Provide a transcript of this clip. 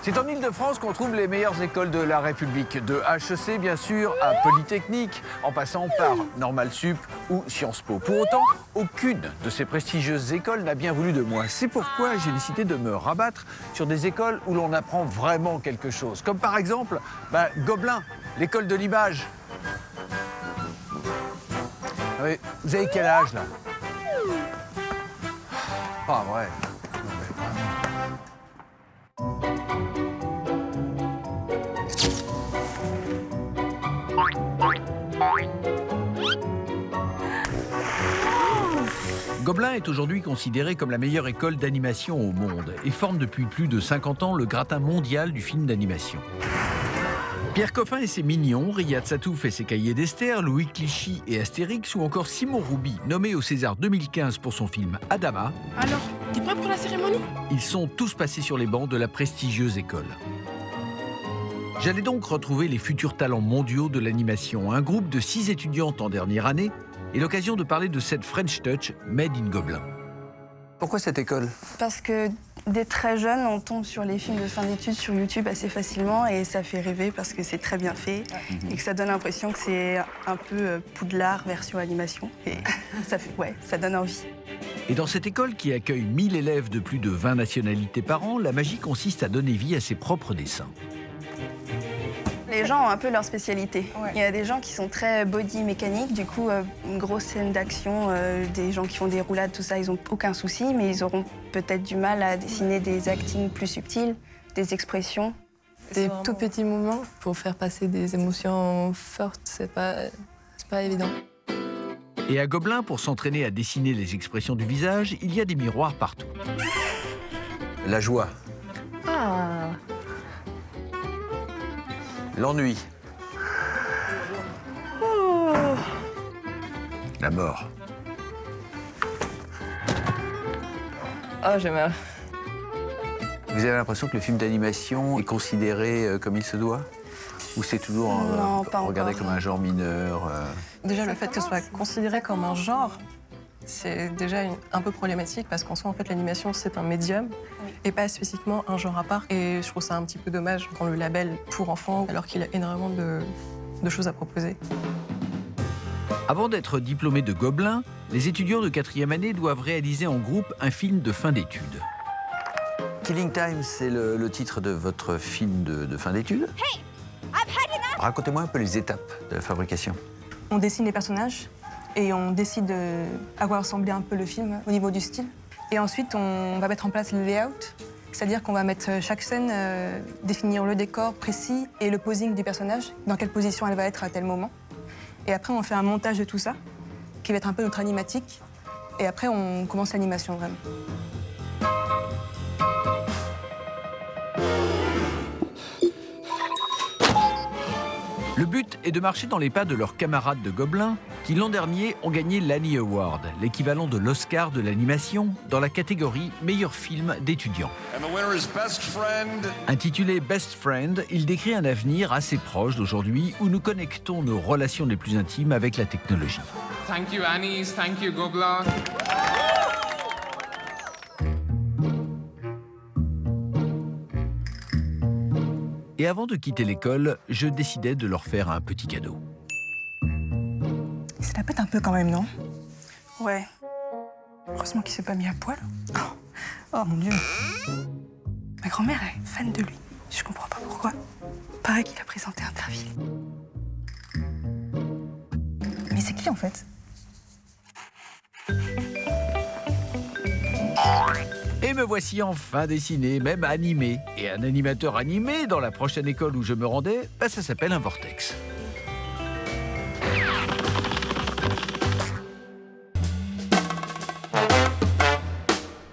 C'est en Ile-de-France qu'on trouve les meilleures écoles de la République, de HEC bien sûr à Polytechnique, en passant par Normal Sup ou Sciences Po. Pour autant, aucune de ces prestigieuses écoles n'a bien voulu de moi. C'est pourquoi j'ai décidé de me rabattre sur des écoles où l'on apprend vraiment quelque chose. Comme par exemple Gobelin, l'école de l'image. Oui, vous avez quel âge là? Pas vrai. Gobelin est aujourd'hui considéré comme la meilleure école d'animation au monde et forme depuis plus de 50 ans le gratin mondial du film d'animation. Pierre Coffin et ses Mignons, Riyad Satouf et ses Cahiers d'Esther, Louis Clichy et Astérix ou encore Simon Rouby, nommé au César 2015 pour son film Adama. Alors, t'es prêt pour la cérémonie? Ils sont tous passés sur les bancs de la prestigieuse école. J'allais donc retrouver les futurs talents mondiaux de l'animation, un groupe de 6 étudiantes en dernière année, et l'occasion de parler de cette French Touch made in Gobelin. Pourquoi cette école? Parce que dès très jeune, on tombe sur les films de fin d'études sur YouTube assez facilement et ça fait rêver parce que c'est très bien fait et que ça donne l'impression que c'est un peu Poudlard version animation. Et ça donne envie. Et dans cette école qui accueille 1000 élèves de plus de 20 nationalités par an, la magie consiste à donner vie à ses propres dessins. Les gens ont un peu leur spécialité. Ouais. Il y a des gens qui sont très body mécanique, du coup, une grosse scène d'action, des gens qui font des roulades, tout ça, ils n'ont aucun souci, mais ils auront peut-être du mal à dessiner des actings plus subtils, des expressions. Des tout petits moments pour faire passer des émotions fortes, c'est pas évident. Et à Gobelin, pour s'entraîner à dessiner les expressions du visage, il y a des miroirs partout. La joie. Ah, L'ennui. La mort. oh j'ai mal. Vous avez l'impression que le film d'animation est considéré comme il se doit? Ou c'est toujours Non, pas regardé encore. comme un genre mineur Déjà, le fait que ce soit considéré comme un genre, c'est déjà un peu problématique parce qu'en soi, en fait, l'animation, c'est un médium et pas spécifiquement un genre à part. Et je trouve ça un petit peu dommage quand le label pour enfants, alors qu'il a énormément de choses à proposer. Avant d'être diplômés de Gobelin, les étudiants de 4e année doivent réaliser en groupe un film de fin d'études. Killing Time, c'est le titre de votre film de fin d'études. Racontez-moi un peu les étapes de la fabrication. On dessine les personnages et on décide à quoi ressembler un peu le film au niveau du style. Et ensuite, on va mettre en place le layout, c'est-à-dire qu'on va mettre chaque scène, définir le décor précis et le posing du personnage, dans quelle position elle va être à tel moment. Et après, on fait un montage de tout ça, qui va être un peu notre animatique. Et après, on commence l'animation, vraiment. Le but est de marcher dans les pas de leurs camarades de Gobelin qui, l'an dernier, ont gagné l'Annie Award, l'équivalent de l'Oscar de l'animation, dans la catégorie meilleur film d'étudiants. Intitulé Best Friend, il décrit un avenir assez proche d'aujourd'hui où nous connectons nos relations les plus intimes avec la technologie. Thank you, Annie. Thank you, Gobelin. Et avant de quitter l'école, je décidais de leur faire un petit cadeau. Ça la pète un peu quand même, non? Ouais. Heureusement qu'il s'est pas mis à poil. Oh mon Dieu. Ma grand-mère est fan de lui. Je comprends pas pourquoi. Pareil qu'il a présenté Interville. Mais c'est qui en fait? Et me voici enfin dessiné, même animé. Et un animateur animé dans la prochaine école où je me rendais, ça s'appelle un vortex.